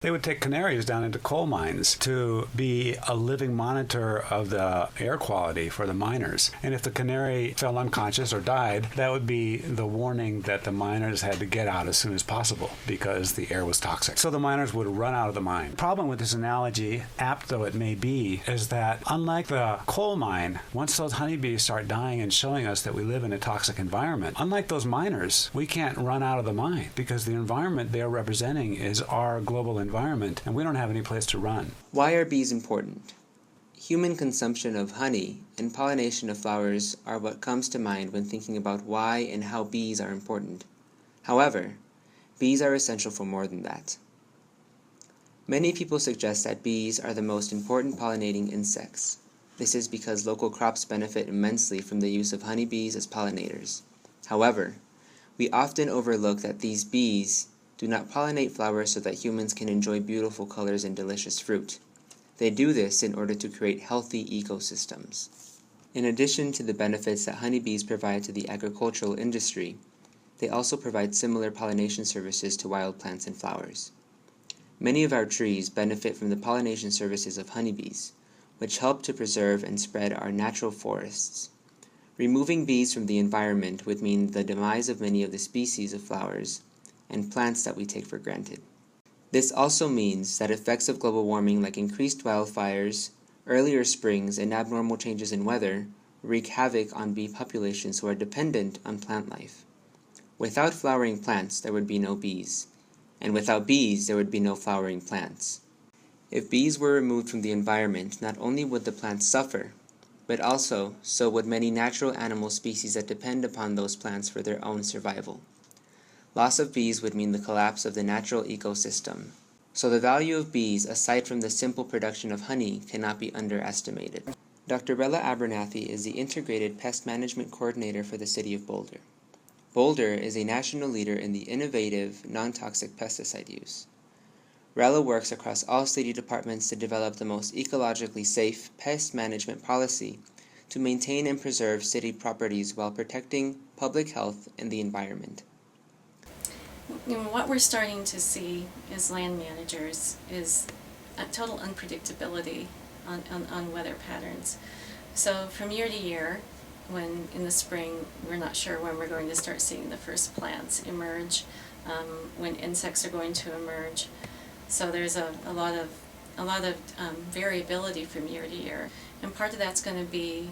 They would take canaries down into coal mines to be a living monitor of the air quality for the miners. And if the canary fell unconscious or died, that would be the warning that the miners had to get out as soon as possible because the air was toxic. So the miners would run out of the mine. The problem with this analogy, apt though it may be, is that unlike the coal mine, once those honeybees start dying and showing us that we live in a toxic environment, unlike those miners, we can't run out of the mine because the environment they're representing is our global environment, and we don't have any place to run. Why are bees important? Human consumption of honey and pollination of flowers are what comes to mind when thinking about why and how bees are important. However, bees are essential for more than that. Many people suggest that bees are the most important pollinating insects. This is because local crops benefit immensely from the use of honeybees as pollinators. However, we often overlook that these bees do not pollinate flowers so that humans can enjoy beautiful colors and delicious fruit. They do this in order to create healthy ecosystems. In addition to the benefits that honeybees provide to the agricultural industry, they also provide similar pollination services to wild plants and flowers. Many of our trees benefit from the pollination services of honeybees, which help to preserve and spread our natural forests. Removing bees from the environment would mean the demise of many of the species of flowers and plants that we take for granted. This also means that effects of global warming like increased wildfires, earlier springs, and abnormal changes in weather wreak havoc on bee populations who are dependent on plant life. Without flowering plants, there would be no bees, and without bees, there would be no flowering plants. If bees were removed from the environment, not only would the plants suffer, but also so would many natural animal species that depend upon those plants for their own survival. Loss of bees would mean the collapse of the natural ecosystem. So the value of bees, aside from the simple production of honey, cannot be underestimated. Dr. Rella Abernathy is the Integrated Pest Management Coordinator for the City of Boulder. Boulder is a national leader in the innovative, non-toxic pesticide use. Rella works across all city departments to develop the most ecologically safe pest management policy to maintain and preserve city properties while protecting public health and the environment. What we're starting to see as land managers is a total unpredictability on weather patterns. So from year to year, when in the spring we're not sure when we're going to start seeing the first plants emerge, when insects are going to emerge. So there's a lot of variability from year to year, and part of that's going to be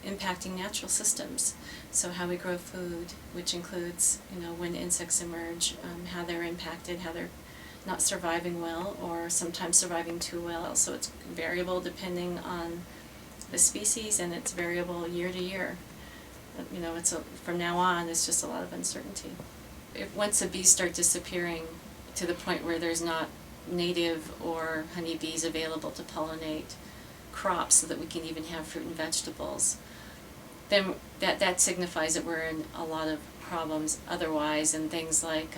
impacting natural systems. So how we grow food, which includes, when insects emerge, how they're impacted, how they're not surviving well, or sometimes surviving too well. So it's variable depending on the species, and it's variable year to year. From now on, it's just a lot of uncertainty. Once the bees start disappearing to the point where there's not native or honeybees available to pollinate crops so that we can even have fruit and vegetables, then that signifies that we're in a lot of problems otherwise, and things like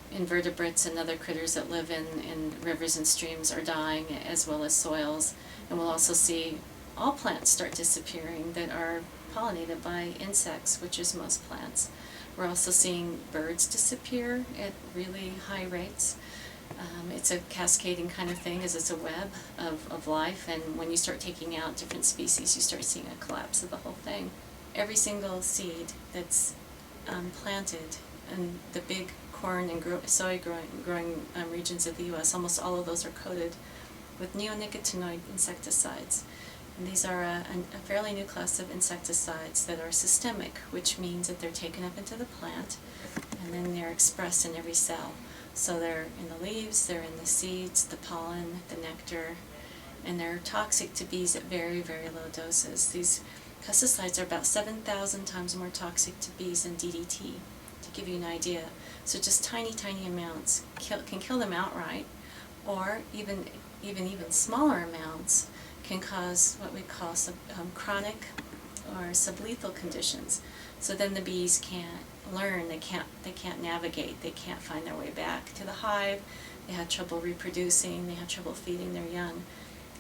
invertebrates and other critters that live in rivers and streams are dying, as well as soils. And we'll also see all plants start disappearing that are pollinated by insects, which is most plants. We're also seeing birds disappear at really high rates. It's a cascading kind of thing, as it's a web of life, and when you start taking out different species, you start seeing a collapse of the whole thing. Every single seed that's planted in the big corn and soy growing regions of the U.S., almost all of those are coated with neonicotinoid insecticides. And these are a fairly new class of insecticides that are systemic, which means that they're taken up into the plant and then they're expressed in every cell. So they're in the leaves, they're in the seeds, the pollen, the nectar, and they're toxic to bees at very, very low doses. These pesticides are about 7,000 times more toxic to bees than DDT, to give you an idea. So just tiny, tiny amounts can kill them outright, or even smaller amounts can cause what we call chronic or sublethal conditions. So then the bees can't learn, they can't navigate, they can't find their way back to the hive, they have trouble reproducing, they have trouble feeding their young.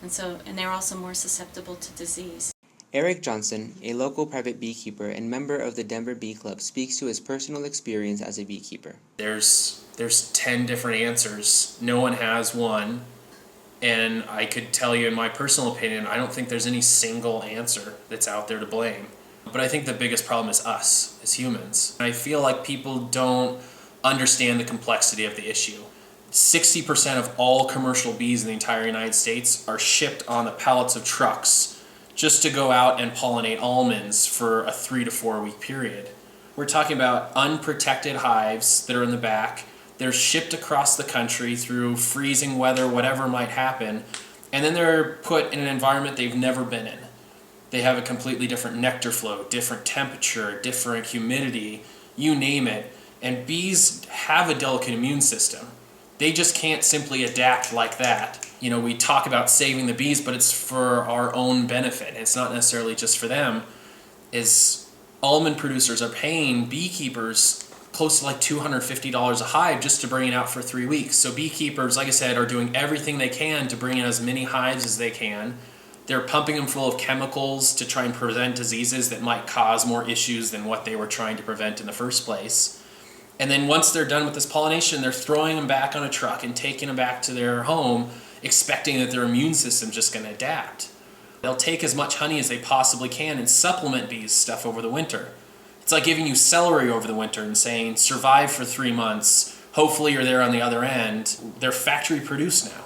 And they're also more susceptible to disease. Eric Johnson, a local private beekeeper and member of the Denver Bee Club, speaks to his personal experience as a beekeeper. There's 10 different answers. No one has one. And I could tell you in my personal opinion, I don't think there's any single answer that's out there to blame. But I think the biggest problem is us as humans. I feel like people don't understand the complexity of the issue. 60% of all commercial bees in the entire United States are shipped on the pallets of trucks just to go out and pollinate almonds for a 3 to 4 week period. We're talking about unprotected hives that are in the back. They're shipped across the country through freezing weather, whatever might happen, and then they're put in an environment they've never been in. They have a completely different nectar flow, different temperature, different humidity, you name it. And bees have a delicate immune system. They just can't simply adapt like that. You know, we talk about saving the bees, but it's for our own benefit. It's not necessarily just for them. Almond producers are paying beekeepers close to like $250 a hive just to bring it out for 3 weeks. So beekeepers, like I said, are doing everything they can to bring in as many hives as they can. They're pumping them full of chemicals to try and prevent diseases that might cause more issues than what they were trying to prevent in the first place. And then once they're done with this pollination, they're throwing them back on a truck and taking them back to their home, expecting that their immune system's just going to adapt. They'll take as much honey as they possibly can and supplement bees' stuff over the winter. It's like giving you celery over the winter and saying, survive for 3 months, hopefully you're there on the other end. They're factory produced now.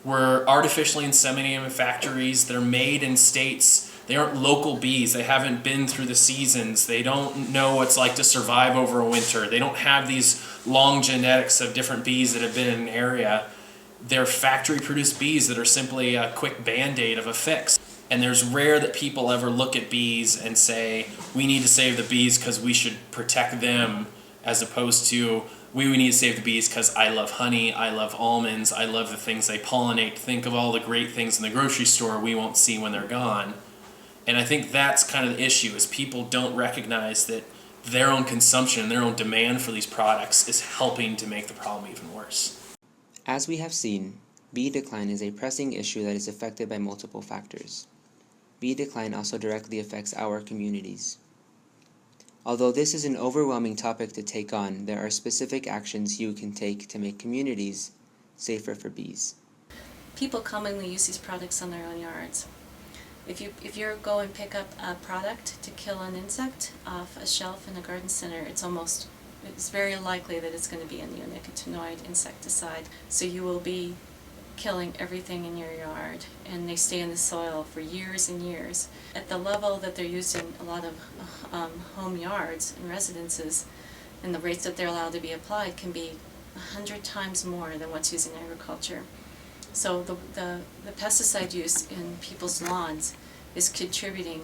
We're artificially inseminating them in factories. They're made in states. They aren't local bees. They haven't been through the seasons. They don't know what it's like to survive over a winter. They don't have these long genetics of different bees that have been in an area. They're factory-produced bees that are simply a quick Band-Aid of a fix. And there's rare that people ever look at bees and say, we need to save the bees because we should protect them, as opposed to, we need to save the bees because I love honey, I love almonds, I love the things they pollinate. Think of all the great things in the grocery store we won't see when they're gone. And I think that's kind of the issue, is people don't recognize that their own consumption, their own demand for these products is helping to make the problem even worse. As we have seen, bee decline is a pressing issue that is affected by multiple factors. Bee decline also directly affects our communities. Although this is an overwhelming topic to take on, there are specific actions you can take to make communities safer for bees. People commonly use these products on their own yards. If you go and pick up a product to kill an insect off a shelf in a garden center, it's very likely that it's going to be a neonicotinoid insecticide. So you will be killing everything in your yard, and they stay in the soil for years and years. At the level that they're used in a lot of home yards and residences, and the rates that they're allowed to be applied can be 100 times more than what's used in agriculture. So the pesticide use in people's lawns is contributing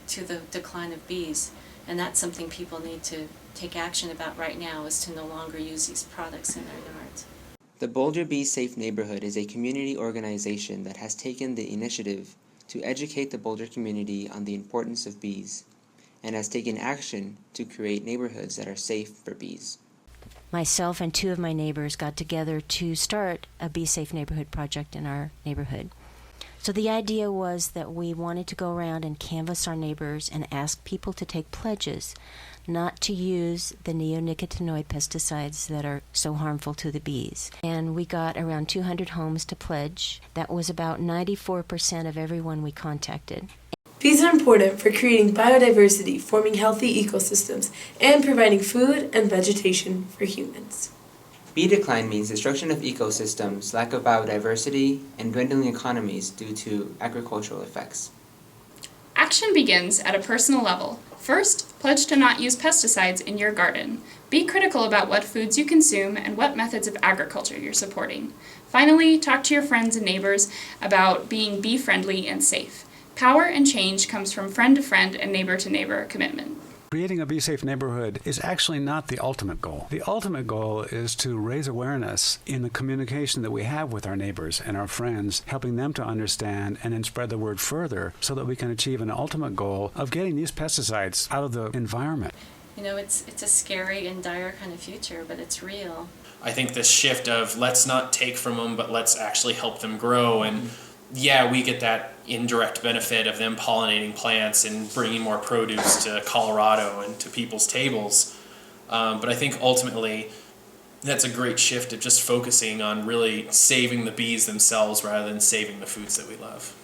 to the decline of bees, and that's something people need to take action about right now, is to no longer use these products in their yards. The Boulder Bee Safe Neighborhood is a community organization that has taken the initiative to educate the Boulder community on the importance of bees, and has taken action to create neighborhoods that are safe for bees. Myself and 2 of my neighbors got together to start a Bee Safe Neighborhood project in our neighborhood. So the idea was that we wanted to go around and canvass our neighbors and ask people to take pledges not to use the neonicotinoid pesticides that are so harmful to the bees. And we got around 200 homes to pledge. That was about 94% of everyone we contacted. Bees are important for creating biodiversity, forming healthy ecosystems, and providing food and vegetation for humans. Bee decline means destruction of ecosystems, lack of biodiversity, and dwindling economies due to agricultural effects. Action begins at a personal level. First, pledge to not use pesticides in your garden. Be critical about what foods you consume and what methods of agriculture you're supporting. Finally, talk to your friends and neighbors about being bee-friendly and safe. Power and change comes from friend-to-friend and neighbor-to-neighbor commitment. Creating a bee-safe neighborhood is actually not the ultimate goal. The ultimate goal is to raise awareness in the communication that we have with our neighbors and our friends, helping them to understand and then spread the word further so that we can achieve an ultimate goal of getting these pesticides out of the environment. You know, it's a scary and dire kind of future, but it's real. I think this shift of let's not take from them, but let's actually help them grow. And yeah, we get that indirect benefit of them pollinating plants and bringing more produce to Colorado and to people's tables. But I think ultimately that's a great shift of just focusing on really saving the bees themselves rather than saving the foods that we love.